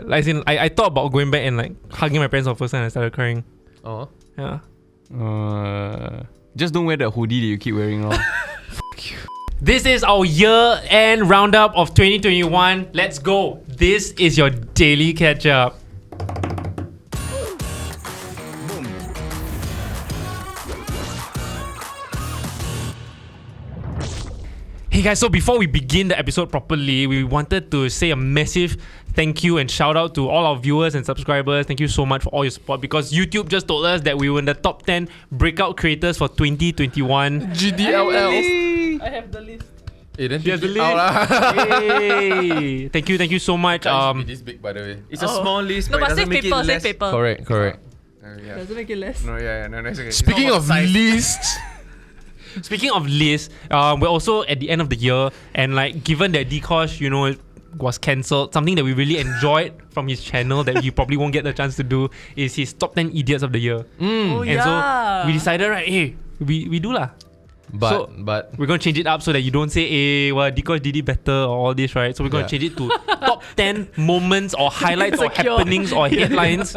that. Like, as in, I thought about going back and like hugging my parents for the first time and I started crying. Oh. Yeah. Just don't wear the hoodie that you keep wearing. This is our year-end roundup of 2021. Let's go. This is your daily catch-up. Hey guys, so before we begin the episode properly, we wanted to say a massive thank you and shout out to all our viewers and subscribers. Thank you so much for all your support because YouTube just told us that we were in the top 10 breakout creators for 2021. GDLL. I have the list. Hey, then Here's the take it out lah. Hey, thank you so much. It should be this big, by the way. It's a small list, No, but but it save doesn't make paper, it save less. paper. Correct. Yeah. Doesn't make it less. No, it's okay. Speaking of lists, Speaking of lists, we're also at the end of the year, and like given that Dkosh, was cancelled, something that we really enjoyed from his channel that you probably won't get the chance to do is his top 10 idiots of the year. Oh, And so we decided, right, hey, we do lah. but We're gonna change it up so that you don't say, hey, well, Dkosh did it better or all this, right? So we're gonna change it to top 10 moments or highlights or happenings or headlines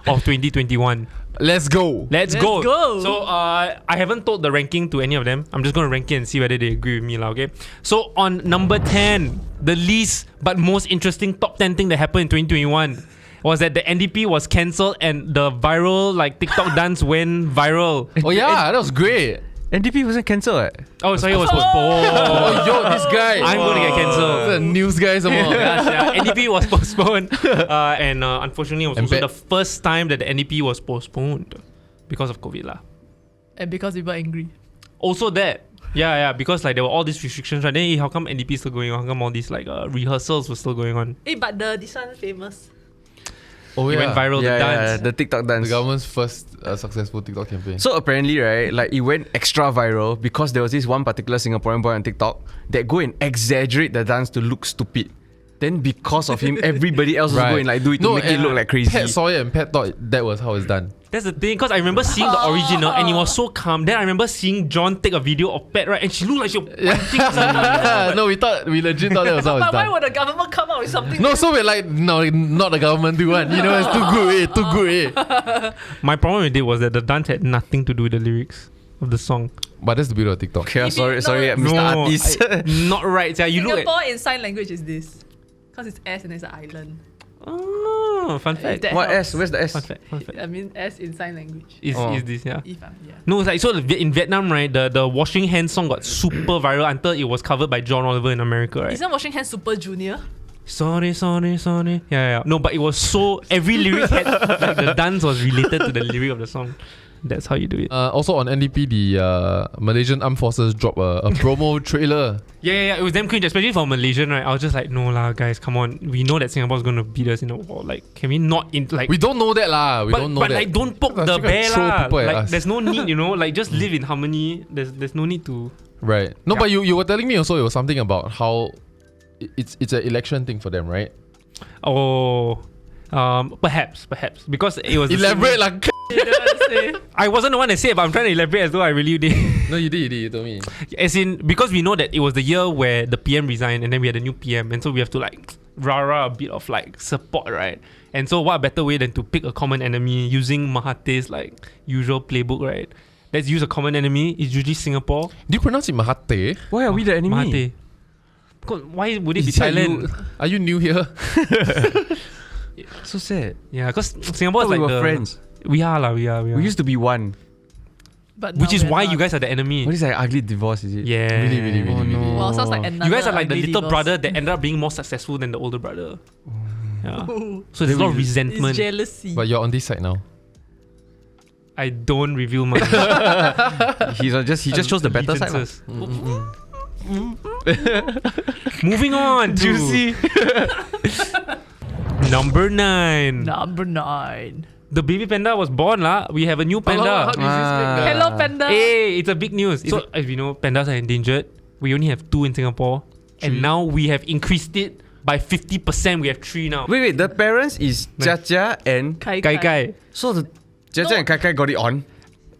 of 2021. let's go. Let's go. go. So I haven't told the ranking to any of them. I'm just going to rank it and see whether they agree with me lah, okay? So on number 10, the least but most interesting top 10 thing that happened in 2021 was that the NDP was cancelled and the viral TikTok dance went viral. Oh yeah, that was great. NDP wasn't cancelled. Oh, sorry, it was postponed. Oh yo, this guy. I'm going to get cancelled. The news guy some more. Yeah, NDP was postponed, and unfortunately, it was also Embed. the first time that the NDP was postponed because of COVID lah. And because people are angry. Also that, yeah, because like there were all these restrictions, right? Then how come NDP is still going on? How come all these rehearsals were still going on? Hey, but this one famous. Oh It yeah. went viral. The dance. The TikTok The dance. government's first successful TikTok campaign. So apparently, right, like it went extra viral because there was this one particular Singaporean boy on TikTok that go and exaggerate the dance to look stupid. Then because of him, everybody else was going do it to make it look like crazy. Pat saw it and Pat thought that was how it's done. That's the thing, because I remember seeing the original and it was so calm. Then I remember seeing John take a video of Pat, right? And she looked like she was punching No, we legit thought that was how it's But why done. would the government come up with something? No, so we're like, no, not the government do one. It's too good. My problem with it was that the dance had nothing to do with the lyrics of the song. But that's the beauty of TikTok. Okay, sorry, Mr. No, Artist. not right. Yeah, you look at... Singapore in sign language is this. Because it's S and it's an island. Oh, fun fact. That What helps. S? Where's the S? Fun fact. I mean S in sign language. Is Oh. this, yeah. If I'm, yeah. No, it's like, so in Vietnam, right, the washing hands song got super viral until it was covered by John Oliver in America, right? Isn't washing hands Super Junior? Sorry. Yeah. No, but it was so... Every lyric had... like, the dance was related to the lyric of the song. That's how you do it. Also on NDP, the Malaysian Armed Forces dropped a promo trailer. Yeah. It was damn cringe, especially for Malaysian, right? I was just like, no lah, guys, come on. We know that Singapore's going to beat us in the war. Like, can we not... We don't know that lah. We don't know but that. like, don't poke That's the gonna bear throw lah. people at Like, us. there's no need, like, just live in harmony. There's no need to... Right. No, Yeah. but you were telling me also it was something about how it's an election thing for them, right? Oh... perhaps. Because it was... the same- Elaborate like. I wasn't the one that said it, but I'm trying to elaborate as though I really did. No, you did. You told me. As in, because we know that it was the year where the PM resigned and then we had a new PM, and so we have to like rah a bit of like support, right? And so what better way than to pick a common enemy using Mahathir's like usual playbook, right? Let's use a common enemy. It's usually Singapore. Do you pronounce it Mahathir? Why are we the enemy? Mahathir. Because why would it be Is that silent? Are you new here? So sad. Yeah, because Singapore is We like were the friends. We are. We used to be one. But Which now is we're why not. you guys are the enemy. What is that ugly divorce? Is it? Yeah. Really. Well, sounds like another You guys are like the ugly little divorce. brother that ended up being more successful than the older brother. Yeah. Ooh, So there's a lot of it's resentment. jealousy. But you're on this side now. I don't reveal my He just chose the better side. allegiances. Moving on to Juicy. number 9. Number 9. The baby panda was born lah. We have a new How panda. does this make the- Hello, Panda. Hey, it's a big news. So as we know, pandas are endangered. We only have 2 in Singapore, and now we have increased it by 50%. We have 3 now. Wait. The parents is Jia Jia and Kai Kai Kai. so the Jia Jia and Kai Kai got it on.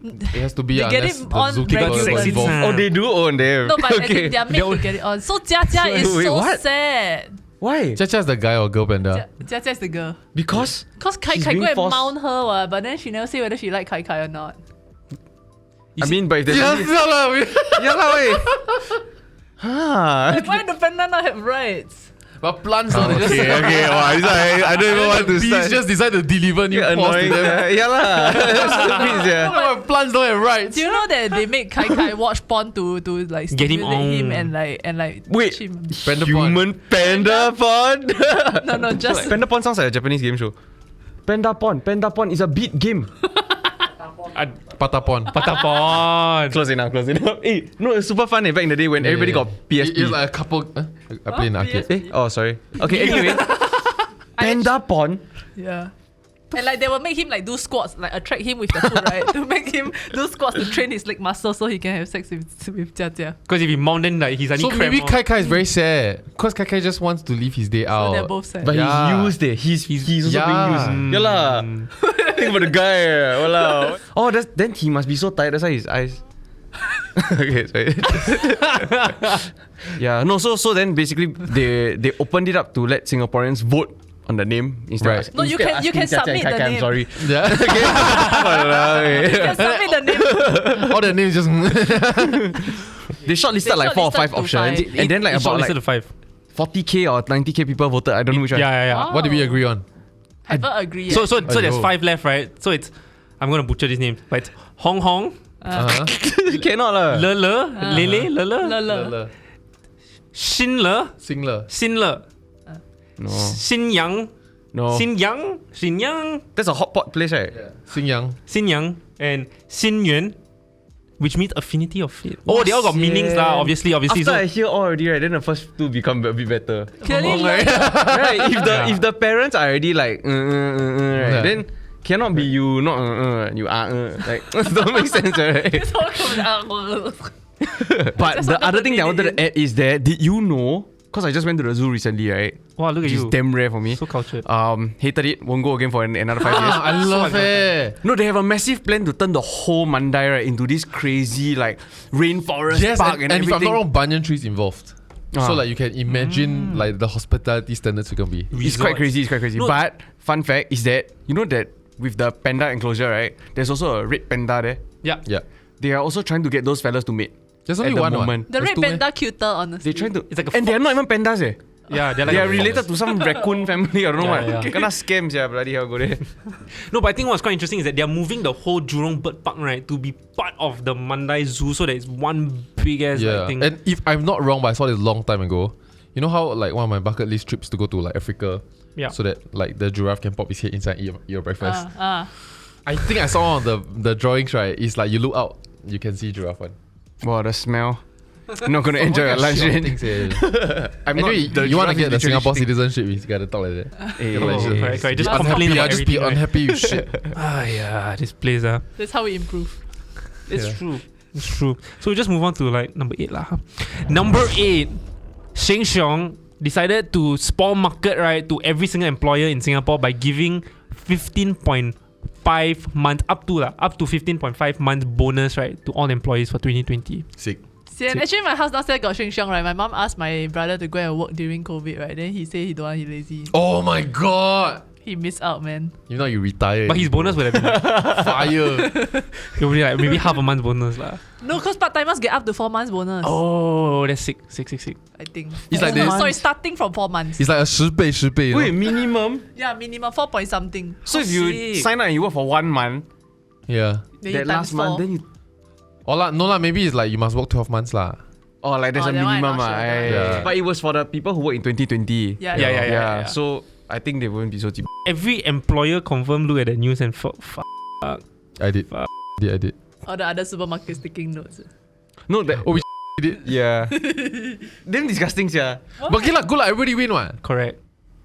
It has to be They get unless it the on zookeeper got regularly. involved. Ah. Oh, they do own them. No, but I okay. think they are made to get it on. So Jia Jia is Wait, so what? sad. Why? Jia is the guy or girl Panda? Jia is the girl. Because Cause Kai She's Kai go being and forced. mount her, but then she never say whether she like Kai Kai or not. I mean, but if there's Yeah, wait. Huh. Why the panda not have rights? but plants don't. Okay, okay. Wow, this one, I don't even want to Bees start. just decide to deliver new force to Annoying. them. Yeah lah. Stupid, yeah. But plants don't have rights. Do you know that they make Kai Kai watch porn to like Get him stimulate him on. and like Wait. teach him? Panda Human panda pond. No, just Panda pond sounds like a Japanese game show. Panda pond is a beat game. Patapon. Patapon. Close enough. Hey, no, it's super fun. Back in the day when everybody got PSP. It's like a couple. I play in arcade. PSP? Oh, sorry. Okay, anyway. Panda pond. yeah. And like they will make him like do squats, like attract him with the food, right? To make him do squats to train his leg muscle so he can have sex with Jia Jia. Because if he mount, then like he's So maybe Kai Kai is very sad. Because Kai Kai just wants to live his day So out. they're both sad. But Yeah. he's used it. He's also Yeah. being used. Yeah lah. Think about the guy. Walao. Oh, then he must be so tired. That's why his eyes. Okay, sorry. Yeah, no. So then basically they opened it up to let Singaporeans vote on the name instead. Right. Of, No, you instead can asking Jia Jia and submit Kai the Kai, I'm name. sorry. Yeah. Walao, You eh. can submit the name. All the names just. They shortlisted like 4 or 5 shortlisted to options, 5. and then like about like to 5. 40k or 90k people voted. I don't know which one. Yeah. What did we agree on? Haven't agreed. So yet. there's Aiyo. 5 left, right? So it's I'm gonna butcher this name, but it's Hong Hong, You cannot lah. Le Lele, Lele. Xin Le, Singler. Xin Le, No. Xin Yang, No. Xin Yang, That's a hot pot place, right? Xing Yang. Xin Yang, and Xin Yuan, which means affinity of fate. Oh, they all got meanings lah. Obviously. After So I hear all already, right, then the first 2 become a bit better. Clearly, Right? Yeah. If the parents are already like right, Yeah. then cannot be you not you are like don't make sense, right? it's all coming out. But Just the wanted other to thing that I read wanted it to add is that did you know? Because I just went to the zoo recently, right? wow, look at Which is you, damn rare for me. so cultured. Hated it. Won't go again for another 5 years. I love it. No, they have a massive plan to turn the whole Mandai right into this crazy like rainforest Yes, park and if I'm everything. not wrong, banyan trees involved. Ah. So like you can imagine like the hospitality standards we can be. It's quite Resorts. crazy. No. But fun fact is that you know that with the panda enclosure, right? There's also a red panda there. Yeah. Yeah. They are also trying to get those fellas to mate. There's At only the one moment. The There's red two, eh? panda cuter, honestly. They're trying to, It's like a and they're not even pandas, eh? Yeah, they're like They a are fox. related to some raccoon family. I don't know Yeah, what. yeah. Kena scams, yeah, bloody hell, go there. No, but I think what's quite interesting is that they're moving the whole Jurong Bird Park, right, to be part of the Mandai Zoo, so that it's one big ass Yeah. thing. And if I'm not wrong, but I saw this a long time ago. You know how like one of my bucket list trips to go to like Africa, Yeah. so that like the giraffe can pop his head inside and eat your breakfast. Ah. I think I saw on the drawings, right? It's like you look out, you can see giraffe one. Wow, the smell. Not gonna enjoy your lunch. Shit, then. things, eh. I'm Anyway, not. you want to giraffe get is the Singapore literally citizenship, you gotta talk like that. shitting. Gotta like shit. correct. Just Be complain unhappy, about just be everything, right? unhappy with shit. Yeah, this place, That's how we improve. it's Yeah. true. It's true. So we just move on to like number 8 lah. Number 8, Sheng Siong decided to spoil market, right, to every single employer in Singapore by giving 15.5 months up to 15.5 months bonus, right, to all employees for 2020. Sick. See, and actually, my house downstairs got Sheng Siong, right? My mom asked my brother to go and work during COVID, right? Then he said he don't want, he lazy. Oh my god! He missed out, man. You know you retired. But his bonus would have been fire. it would be like maybe half a month bonus lah. No, because part-timers get up to 4 months bonus. Oh, that's sick. I think. It's like Oh, this- sorry, starting from 4 months. It's like a 10倍10倍. Wait, minimum. Yeah, minimum 4 point something. So if you sick. sign up and you work for 1 month, Yeah. Then that you last times month, 4. then you. Or like, no lah, maybe it's like you must work 12 months lah. Oh, like there's Oh, a that one I'm minimum. not sure. Yeah. But it was for the people who work in 2020. Yeah, Yeah. So I think they won't be so cheap. Every employer confirm look at the news and fuck. I did. Fuck. I did. All the other supermarkets taking notes. No, that. Oh, we did. Yeah. Damn disgusting, yeah. But okay lah, good lah, everybody win what? Correct.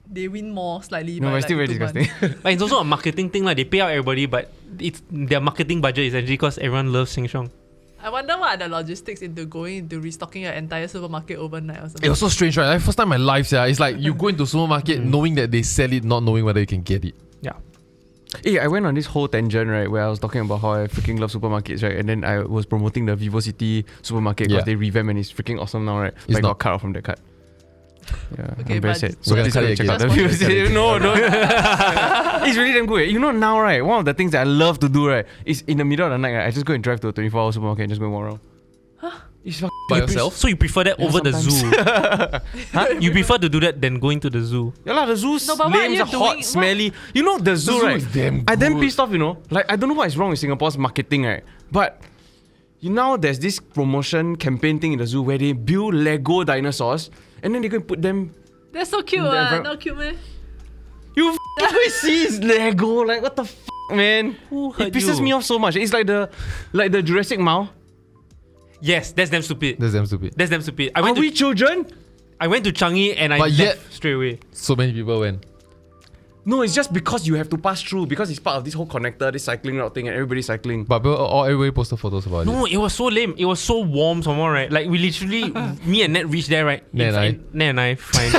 They win more slightly. No, by but it's still like very 2 months. disgusting. But it's also a marketing thing like they pay out everybody, but it's their marketing budget essentially because everyone loves Sheng Siong. I wonder what are the logistics into going into restocking your entire supermarket overnight or something. It was so strange, right? Like, first time in my life, yeah, it's like you go into supermarket knowing that they sell it, not knowing whether you can get it. Yeah. Hey, I went on this whole tangent, right, where I was talking about how I freaking love supermarkets, right? And then I was promoting the VivoCity supermarket because Yeah. they revamped and it's freaking awesome now, right? It's But I not. got cut off from that cut. Yeah, Okay, I'm very but sad. So please cut it check out again. the videos. No, don't. It's really damn good. You know now, right? One of the things that I love to do, right, is in the middle of the night, right, I just go and drive to a 24-hour supermarket and just go and walk around. It's fucking By You pre- yourself? So you prefer that Yeah, over the sometimes. zoo? You prefer to do that than going to the zoo? Yeah lah, the zoo's No, but what are lame, you hot, doing? smelly. You know the zoo, zoo right? is damn I damn good. pissed off, you know. Like I don't know what is wrong with Singapore's marketing, right? But you know, there's this promotion campaign thing in the zoo where they build Lego dinosaurs and then they go and put them. That's so cute, In the envir- not cute, man. You always see it's Lego. Like what the man? Who It hurt pisses you? me off so much. It's like the Jurassic Mall. Yes, that's damn stupid. That's damn stupid. That's damn stupid. Are we children? I went to Changi and I But left yet- straight away. So many people went. No, it's just because you have to pass through because it's part of this whole connector, this cycling route thing, and everybody's cycling. But everybody posted photos about it. No, it was so lame. It was so warm somewhere, right? Like we literally, me and Ned reached there, right? Ned and I. Ned and I, fine.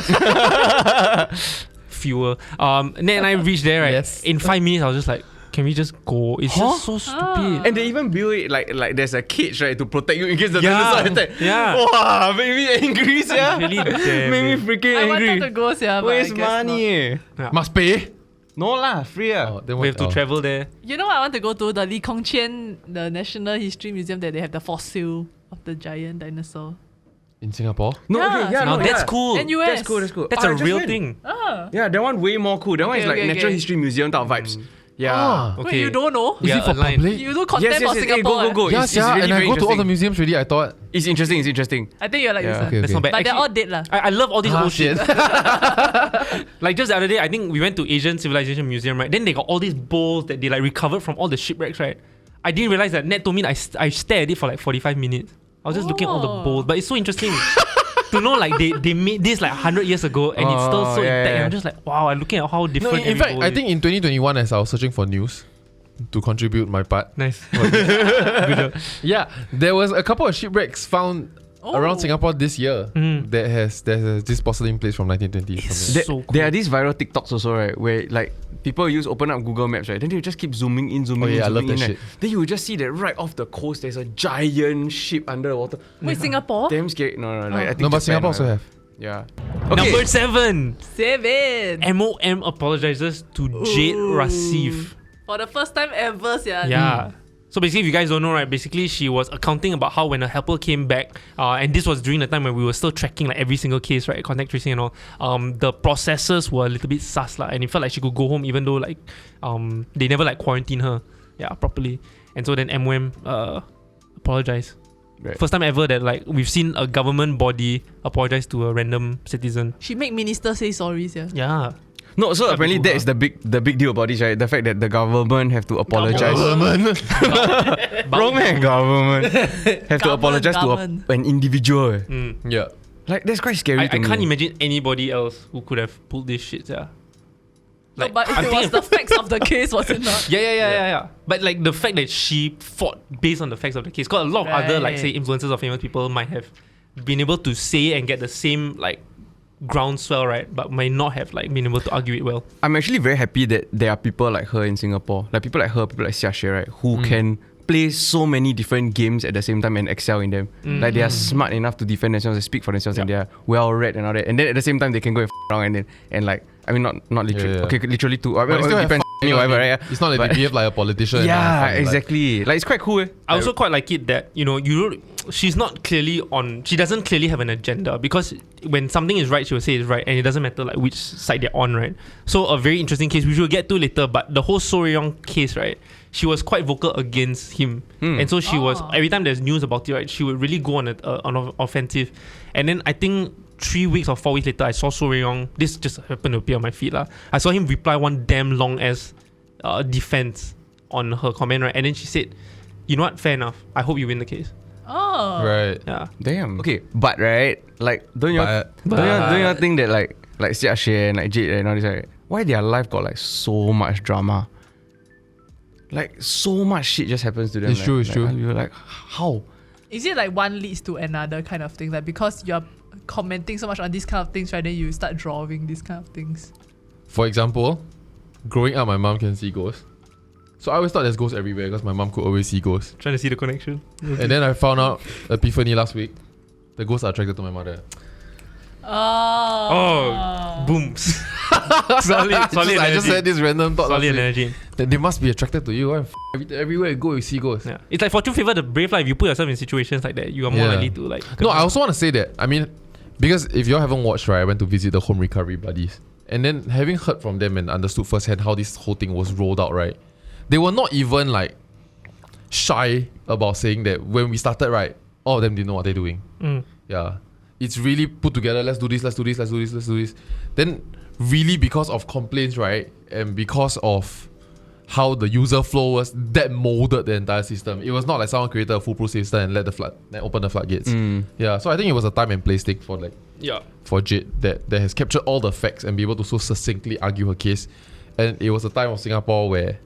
Fuel. Ned and I reached there, right? Yes. In 5 minutes, I was just like, can we just go? It's just so stupid. And they even build it like there's a cage, right, to protect you in case the Yeah, dinosaur attack. yeah. Wow, made me angry, yeah. Really damn Made me lame. freaking I wanted angry. to go, yeah, but I Waste guess money. Must pay? No lah, free Oh, then We have to travel there. not. You know what I want to go to? The Lee Kong Chian, the National History Museum, that they have the fossil of the giant dinosaur. In Singapore? No, Yeah, okay, yeah, Now no, that's yeah. cool. NUS. That's cool, that's cool. That's I a just real went. thing. Ah. Yeah, that one way more cool. That one is Okay, like okay, natural okay. history museum type of vibes. Yeah. Ah. Wait, Okay. you don't know? We Is are it for aligned. public? You do content Yes, for yes, yes. Hey, Singapore. go, go, go. Yes, It's yeah, really and I very go to all the interesting. museums already, I thought. It's interesting, it's interesting. I think you're like Yeah. this. Okay, That's not bad. But they're Actually, all dead lah. I love all this Ah, old shit. shit. Like just the other day, I think we went to Asian Civilization Museum, right? Then they got all these bowls that they like recovered from all the shipwrecks, right? I didn't realize that. Ned told me I stared at it for like 45 minutes. I was just looking at all the Oh. bowls, but it's so interesting to know like they made this like 100 years ago and it's still so Oh, yeah, intact. yeah. And I'm just like, wow, I'm looking at how No, different. in every fact, bowl I is. think in 2021, as I was searching for news to contribute my part, Nice. Good job. yeah, there was a couple of shipwrecks found Oh. around Singapore this year Mm. that has this porcelain place from 1920. It's something. There, so cool. there are these viral TikToks also, right? Where like people open up Google Maps, right? Then they just keep zooming in, zooming Oh, in, yeah, I zooming love that in. Right? shit. Then you will just see that right off the coast, there's a giant ship under the water. Wait, Singapore? Damn scary. No, like I think No, but Japan, Singapore also right? have. Yeah. Number 7. 7. MOM apologizes to Jade Ooh. Rasif. For the first time ever, yeah. Yeah. So basically, if you guys don't know, right, basically she was accounting about how when her helper came back, and this was during the time when we were still tracking like every single case, right, contact tracing and all. The processes were a little bit sus lah, and it felt like she could go home even though like they never like quarantine her, properly. And so then MOM apologized. Right. First time ever that like we've seen a government body apologize to a random citizen. She make minister say sorry, yeah. Yeah. No, so That'd be apparently cool, that huh? is the big deal about this, right? The fact that the government have to apologize. Wrong man, government have to apologize Government. to an individual. Mm. Yeah. Like that's quite scary. I to me. can't imagine anybody else who could have pulled this shit, yeah. No, but I'm it was the facts of the case, was it not? Yeah. But like the fact that she fought based on the facts of the case, because a lot of other like Right. say influencers or famous people might have been able to say and get the same like groundswell, right? But might not have like been able to argue it well. I'm actually very happy that there are people like her in Singapore, like people like her, people like Xia Xue, right, who can play so many different games at the same time and excel in them. Like they are smart enough to defend themselves and speak for themselves, and they are well read and all that. And then at the same time, they can go and around and like I mean not literally, Yeah. okay, literally too. But Well, they still it have depends fun, you know what I whatever, mean? right? Yeah. It's not like But- they behave like a politician. and Yeah, have fun, like- exactly. Like it's quite cool. I also quite like it that, you know, she's not clearly she doesn't clearly have an agenda, because when something is right, she will say it's right, and it doesn't matter like which side they're on, right? So a very interesting case, which we'll get to later, but the whole So Ryong case, right? She was quite vocal against him. And so she was, every time there's news about it, right, she would really go on an offensive. And then I think 3 weeks or 4 weeks later, I saw So Ryong, this just happened to appear on my feed lah. I saw him reply one damn long ass defense on her comment, right? And then she said, you know what, fair enough, I hope you win the case. Oh. Right. Yeah. Damn. Okay, but right, like don't you think that like Xia Xue and like Jade and all this, right? Why their life got like so much drama? Like so much shit just happens to them. It's true, it's true. You're like, how? Is it like one leads to another kind of thing? Like because you're commenting so much on these kind of things, right? Then you start drawing these kind of things. For example, growing up, my mom can see ghosts. So I always thought there's ghosts everywhere because my mom could always see ghosts. Trying to see the connection. And then I found out epiphany last week. The ghosts are attracted to my mother. Oh, boom. solid energy. I just had this random thought. Solid last week. energy. That they must be attracted to you. Everywhere you go, you see ghosts. Yeah. It's like fortune favor the brave. Like if you put yourself in situations like that, you are more likely to like. No, I also want to say that. I mean, because if you all haven't watched, right, I went to visit the home recovery buddies, and then having heard from them and understood firsthand how this whole thing was rolled out, right, they were not even like shy about saying that when we started, right, all of them didn't know what they're doing. Yeah, it's really put together. Let's do this. Then really because of complaints, right, and because of how the user flow was, that molded the entire system. It was not like someone created a foolproof system and open the floodgates. Yeah, so I think it was a time and place thing for Jade that has captured all the facts and be able to so succinctly argue her case. And it was a time of Singapore where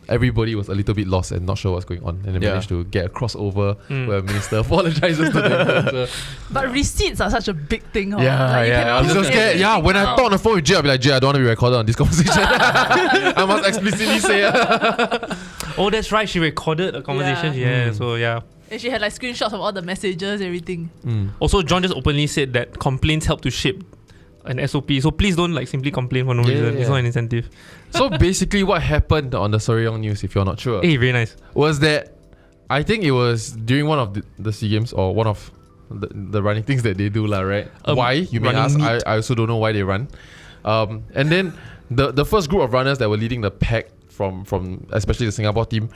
everybody was a little bit lost and not sure what's going on, and they managed to get a crossover where a minister apologizes to them. But receipts are such a big thing. I'm so scared. Yeah, when I talk on the phone with Jay, I'll be like, Jay, I don't want to be recorded on this conversation. I must explicitly say Oh, that's right. She recorded a conversation. So yeah. And she had like screenshots of all the messages, everything. Also, John just openly said that complaints help to shape an SOP. So please don't like simply complain for no reason. It's not an incentive. So basically what happened on the Soryong news, if you're not sure, Hey, very nice. was that I think it was during one of the SEA Games or one of the running things that they do, right? Why? You may ask. I also don't know why they run. And then the first group of runners that were leading the pack from especially the Singapore team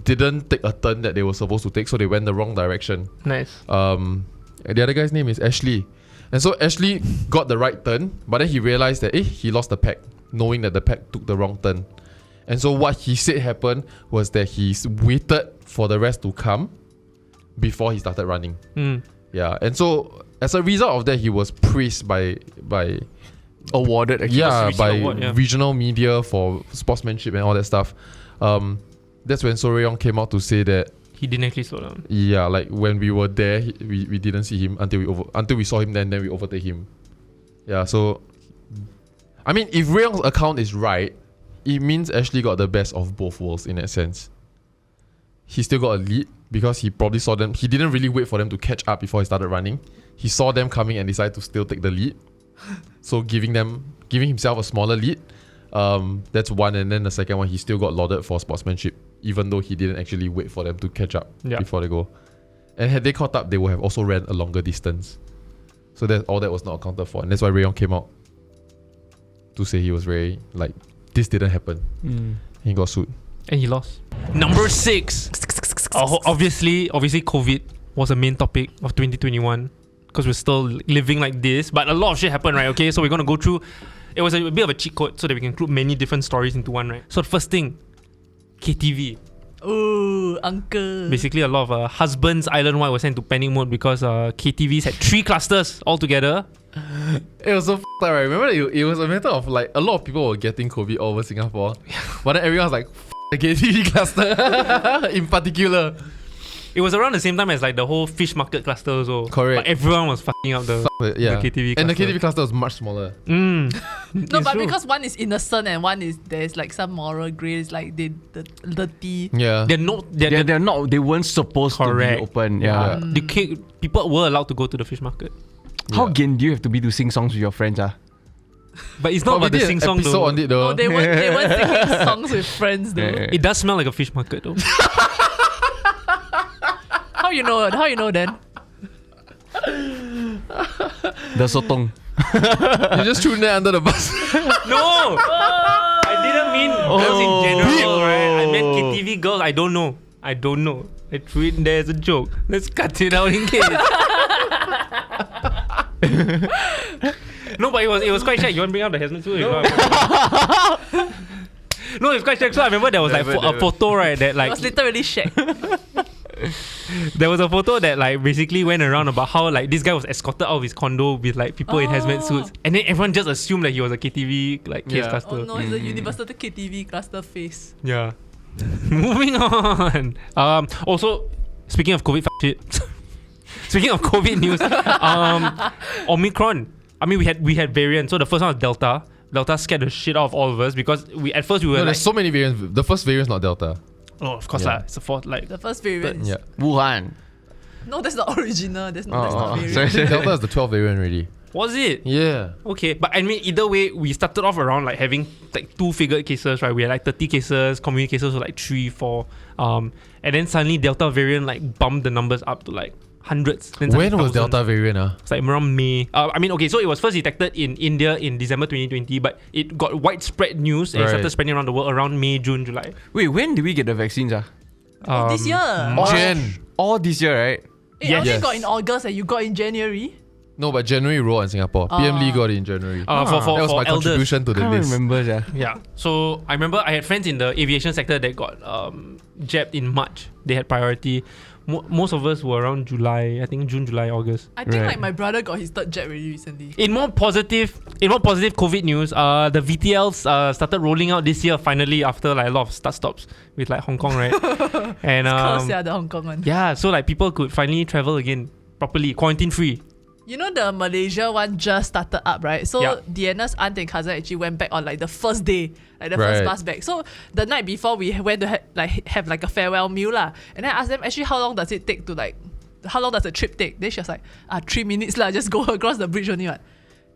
didn't take a turn that they were supposed to take, so they went the wrong direction. Nice. The other guy's name is Ashley. And so Ashley got the right turn, but then he realized that he lost the pack, knowing that the pack took the wrong turn. And so what he said happened was that he waited for the rest to come before he started running. Yeah, and so as a result of that, he was praised by awarded regional media for sportsmanship and all that stuff. That's when Soryong came out to say that he didn't actually slow down. Yeah, like when we were there, we didn't see him until we saw him. Then we overtake him. Yeah, so I mean, if Rayong's account is right, it means Ashley got the best of both worlds in that sense. He still got a lead because he probably saw them. He didn't really wait for them to catch up before he started running. He saw them coming and decided to still take the lead. So giving himself a smaller lead. That's one, and then the second one, he still got lauded for sportsmanship, even though he didn't actually wait for them to catch up before they go. And had they caught up, they would have also ran a longer distance. So that all that was not accounted for, and that's why Rayong came out to say he was very like, this didn't happen. He got sued. And he lost. Number 6. Obviously, COVID was a main topic of 2021 because we're still living like this. But a lot of shit happened, right? Okay, so we're gonna go through. It was a bit of a cheat code so that we can group many different stories into one, right? So the first thing, KTV. Oh, uncle. Basically, a lot of husbands island-wide were sent to panic mode because KTVs had 3 clusters altogether. It was so f***ed up, right? Remember, it was a matter of like a lot of people were getting COVID all over Singapore, but then everyone was like, F*** the KTV cluster in particular. It was around the same time as like the whole fish market cluster also. Correct. But everyone was fucking up the KTV cluster. And the KTV cluster was much smaller. No, but because one is innocent and one is there's like some moral grey. It's like the dirty. Yeah. They weren't supposed to be open. Yeah. People were allowed to go to the fish market. How gay do you have to be to sing songs with your friends? But it's not about the sing song though. On it, though. No, they weren't singing songs with friends though. It does smell like a fish market though. How you know then? The sotong. You just threw that under the bus. No! I didn't mean girls in general, right? I meant KTV girls. I don't know. I threw it there as a joke. Let's cut it out in case. No, but it was quite shag. You want to bring up the hazmat too? No, it's quite shag. So I remember there was like a photo, right? That like it was literally shag. There was a photo that like basically went around about how like this guy was escorted out of his condo with like people in hazmat suits, and then everyone just assumed that he was a KTV like case cluster. Oh no, it's a universal KTV cluster face. Yeah. Moving on. Also, speaking of COVID shit. Speaking of COVID news, Omicron. I mean, we had variants. So the first one was Delta. Delta scared the shit out of all of us because at first we were there's so many variants. The first variant's not Delta. Oh, of course, it's the fourth, like the first variant. Yeah. Wuhan. No, that's the original. That's not variant. Sorry. Delta is the 12 variant already. Was it? Yeah. Okay, but I mean, either way, we started off around like having like 2-figure cases, right? We had like 30 cases, community cases were like 3, 4. And then suddenly Delta variant like bumped the numbers up to like hundreds. Then When suddenly was thousands. Delta variant? It's like around May. I mean, okay, so it was first detected in India in December 2020, but it got widespread news and it started Right. spreading around the world around May, June, July. Wait, when did we get the vaccines? This year. Jan. All this year, right? I Yes. only Yes. got in August and you got in January. No, but January rolled in Singapore. PM Lee got it in January. For that was for my elders. contribution to the Can't list. remember, yeah. Yeah. So I remember I had friends in the aviation sector that got jabbed in March. They had priority. Most of us were around July. I think June, July, August. I think Right. like my brother got his third jab already recently. In more positive COVID news, the VTLs started rolling out this year finally after like a lot of start-stops with like Hong Kong, right? And Cause the Hong Kong one. yeah, so like people could finally travel again properly, quarantine free. You know the Malaysia one just started up, right? So Yeah. Deanna's aunt and cousin actually went back on like the first day, like the first Right. bus back. So the night before we went to have like a farewell meal lah. And then I asked them actually how long does it take to like, how long does the trip take? Then she was like, 3 minutes lah, just go across the bridge only what.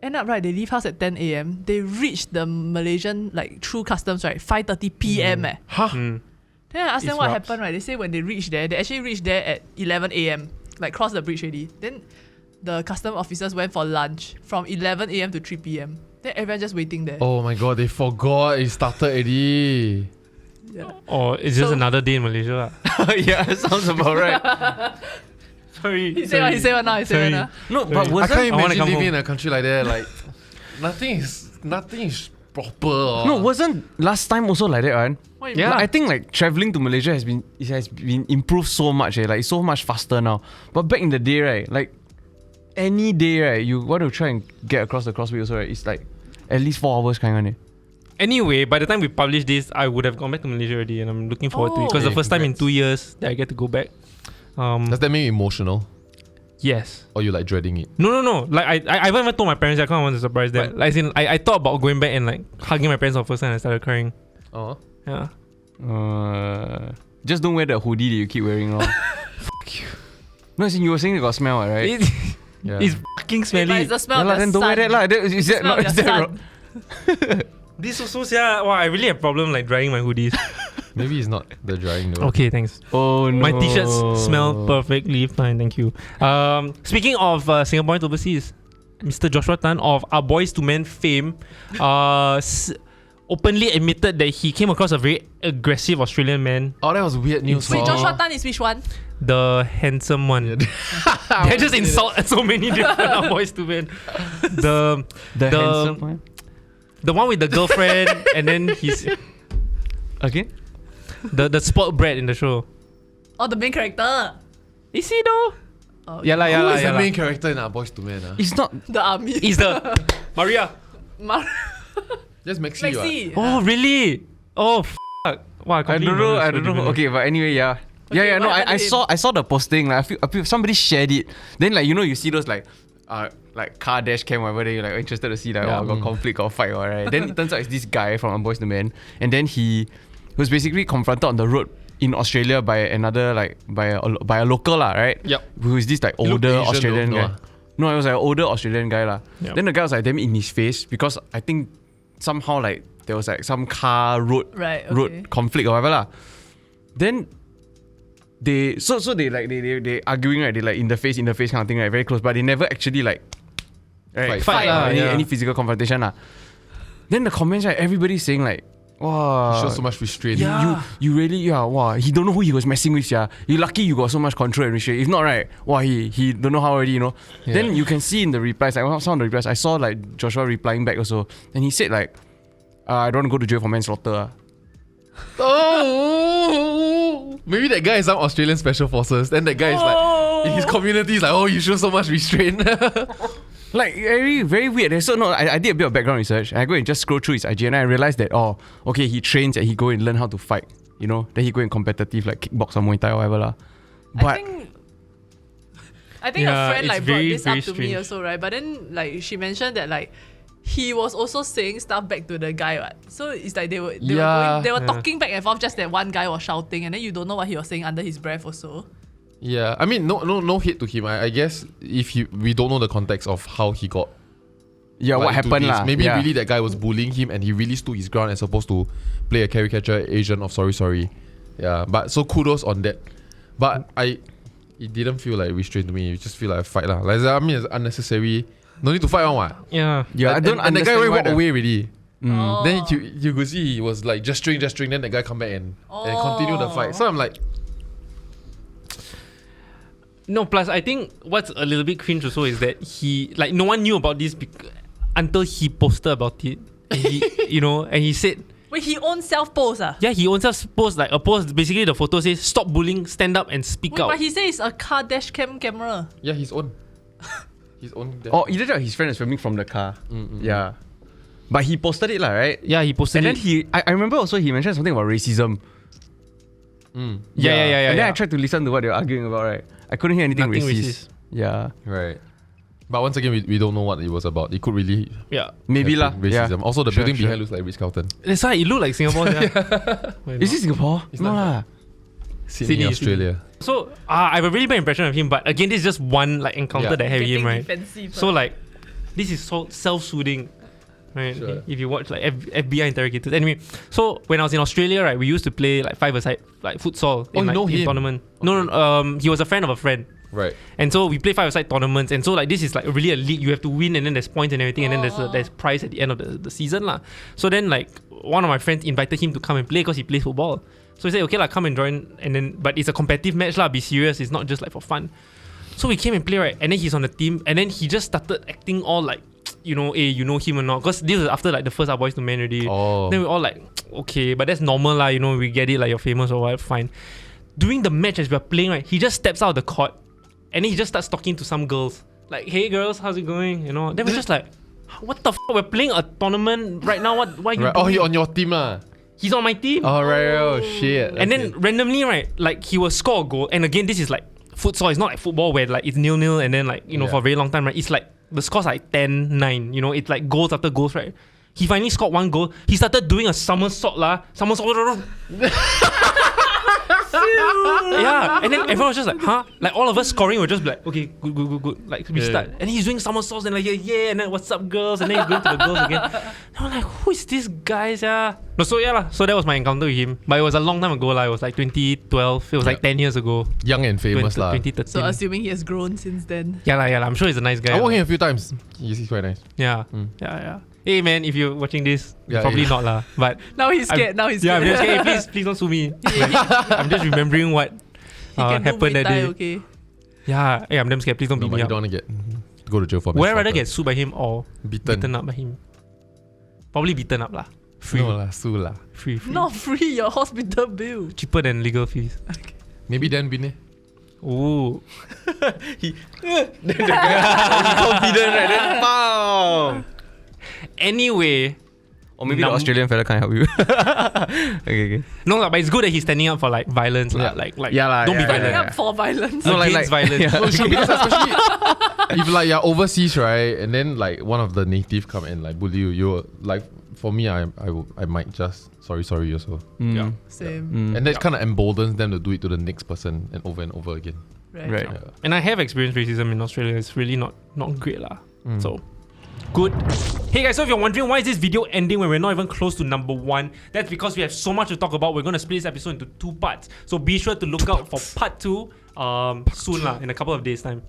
End up right, they leave house at 10 a.m. They reach the Malaysian like through customs right 5:30 p.m. Huh? Then I asked them It's what rabs. happened, right? They say when they reached there, they actually reached there at 11 a.m. Like cross the bridge already. Then the custom officers went for lunch from 11 a.m. to 3 p.m. Then everyone just waiting there. Oh my god, they forgot it started already. Yeah. Or it's just So- another day in Malaysia. lah. Yeah, sounds about right. Sorry. He said what? He said what now? He said what now? No, but I wasn't... can't I wanna imagine come living home. in a country like that. Like nothing is proper. No, wasn't last time also like that, right? What you Yeah. Like, I think like traveling to Malaysia has been improved so much, like it's so much faster now. But back in the day, right, like any day, right, you want to try and get across the crossway also, right, it's like at least 4 hours kind of. Anyway, by the time we publish this, I would have gone back to Malaysia already, and I'm looking forward to it because the Okay, first time in congrats. 2 years that I get to go back. Does that make you emotional? Yes. Or you like dreading it? No. Like I haven't even told my parents. I kind of want to surprise them. Like, as in, I thought about going back and like hugging my parents for the first time, and I started crying. Oh. Yeah. Just don't wear the hoodie that you keep wearing, lor. Fuck you. No, as in you were saying it got smell, right? It, Yeah. It's fucking But smelly. it's the smell Yeah, of lah, the then don't wear sun. that, lah. Is that Smell not? of Is the that sun. wrong? This also, yeah. Wow, I really have problem like drying my hoodies. Maybe it's not the drying though. Okay, thanks. Oh no. My t-shirts smell perfectly fine, thank you. Speaking of Singaporeans overseas, Mr. Joshua Tan of our Boys to Men fame openly admitted that he came across a very aggressive Australian man, Oh, that was weird news. Wait, for- Joshua Tan is which one? the handsome one. They just insult so many different our Boys to Men. The handsome one. the one with the girlfriend and then he's Okay. the spoiled brat in the show. Oh, the main character. Is he though? Oh, Yeah, Who is the lah. main character in our Boys to Men? It's not. The army. He's the Maria. Just Maxi. Maxi. Oh, really? Oh, fuck. Wow, I don't know. I don't know. Okay, but anyway, yeah. Okay, Yeah. No, what I happened to saw the posting. Like I feel somebody shared it. Then like you see those like car dash cam whatever. Then you're like interested to see like Yeah. got conflict or fight, alright. Then it turns out it's this guy from A Boys to Men, and then he was basically confronted on the road in Australia by another like by a local lah, right? Yep. Who is this like He looked older Asian Australian though, guy? no ah? No, it was like an older Australian guy lah. Yep. Then the guy was like damn in his face because I think somehow like there was like some car road Right, okay. road conflict or whatever lah. Then they they arguing, right? They like in the face kind of thing, right? Very close, but they never actually like Fight lah, or yeah. any physical confrontation lah. Then the comments, right? Everybody's saying like, wow, He shows so much restraint. Yeah. you really, wow, he don't know who he was messing with, yeah. You lucky you got so much control and restraint. If not, right, wow, he don't know how already, you know. Yeah. Then you can see in the replies, like some of the replies, I saw like Joshua replying back also, and he said like, I don't want to go to jail for manslaughter. Oh, maybe that guy is some Australian special forces. Then that guy is like in his community is like, oh, you show so much restraint. Like very very weird. So no, I did a bit of background research. I go and just scroll through his IG and I realized that okay, he trains and he go and learn how to fight. You know, then he go in competitive like kickbox or Muay Thai or whatever lah. But I think Yeah, a friend it's like brought very, this up very to me strange. also, right? But then like she mentioned that like he was also saying stuff back to the guy, right? So it's like they were Yeah. talking back and forth. Just that one guy was shouting, and then you don't know what he was saying under his breath also. Yeah, I mean, no hate to him. I guess if we don't know the context of how he got. Yeah, what into happened this. lah? Maybe yeah. really that guy was bullying him and he really stood his ground as opposed to play a caricature agent of sorry. Yeah, but so kudos on that. But it didn't feel like restraint to me. It just feel like a fight lah. Like I mean, it's unnecessary. No need to fight on what. Yeah. Yeah, I don't and the guy understand already why walked away already. Oh. Then you could see he was like gesturing. Then the guy come back and continue the fight. So I'm like, No, plus I think what's a little bit cringe also is that he like no one knew about this until he posted about it. And he, and he said, Wait, he own self-post ah? yeah, he owns post like a post. Basically, the photo says, "Stop bullying, stand up and speak Wait, out." but he says it's a car dash cam camera. yeah, his own. Oh, either that or his friend is filming from the car. Yeah. But he posted it lah, right? Yeah, he posted And it. then I remember also he mentioned something about racism. Yeah. And then I tried to listen to what they were arguing about, right? I couldn't hear anything Nothing racist. Yeah. Right. But once again, we don't know what it was about. It could really Yeah, Maybe lah. have been racism. Yeah. Also, the Sure, building sure. behind looks like Ritz-Carlton. that's why it looked like Singapore. Yeah. Wait, Is it Singapore? No not. lah. Sydney, Australia. So I have a really bad impression of him, but again, this is just one like encounter Yeah. that I have with him, right? Defensive, So like, this is so self-soothing, right? Sure. If you watch like FBI interrogators. Anyway, so when I was in Australia, right, we used to play like five-a-side, like futsal Oh, in you know in him? tournament. No, he was a friend of a friend. Right. And so we play five-a-side tournaments, and so like this is like really a league. You have to win, and then there's points and everything, and then there's prize at the end of the season lah. So then like one of my friends invited him to come and play because he plays football. So he said, okay, like come and join, and then but it's a competitive match lah. Be serious. It's not just like for fun. So we came and play, right, and then he's on the team, and then he just started acting all like, you know him or not? Because this was after like the first Our Boys to Men already. Oh. Then we all like, okay, but that's normal lah. We get it, like you're famous or what, fine. During the match as we're playing, right, he just steps out of the court. And then he just starts talking to some girls. Like, hey girls, how's it going? Then we're just like, what the f***? We're playing a tournament right now. Why you Right. Oh, doing? he on your team lah. He's on my team. Oh, right. Oh, shit. and then randomly, right, like he will score a goal. And again, this is like futsal. It's not like football where like it's 0-0 and then like, for a very long time, right? It's like the score's like 10-9. It's like goals after goals, right? He finally scored one goal. He started doing a somersault lah. Somersault. Yeah, and then everyone was just like, huh? Like all of us scoring were just like, okay, good. Like we start. And he's doing somersaults and like, yeah, and then what's up, girls? And then he's going to the girls again. And I'm like, who is this guy, yeah? No, so yeah lah. So that was my encounter with him. But it was a long time ago lah. It was like 2012. It was like 10 years ago. Young and famous lah. 2013. So assuming he has grown since then. Yeah lah. I'm sure he's a nice guy. I lah. walked him a few times. He's quite nice. Yeah. Yeah. Hey man, if you're watching this, Yeah, probably yeah. not lah. But Now he's scared. I'm scared. just scared. Hey, please don't sue me. I'm just remembering what He can do happened Muay that Thai, day. okay. Yeah, hey, I'm damn scared. Please don't No, beat but me you up. don't want to go to jail for Would I rather manslaughter. get sued by him or beaten up by him? Probably beaten up lah. Free. No lah, sue lah. Free. Not free, your hospital bill. Cheaper than legal fees. Maybe Dan bin eh? Ooh. Confident, right? Then, pow! Anyway. Or maybe the Australian fella can't help you. okay. No lah, but it's good that he's standing up for like violence lah. Yeah. Like Yeah lah, don't be yeah, violent. Standing up for violence. No, like- Against violence. yeah. No, true, because especially if like you're overseas, right, and then like one of the native come and like bully you like for me, I might just sorry also, Yeah. Same. and that kind of emboldens them to do it to the next person and over again. Right. Yeah. And I have experienced racism in Australia. It's really not great lah. So good. Hey guys, so if you're wondering why is this video ending when we're not even close to number 1, that's because we have so much to talk about. We're going to split this episode into 2 parts. So be sure to look out for part 2 soon lah, in a couple of days time.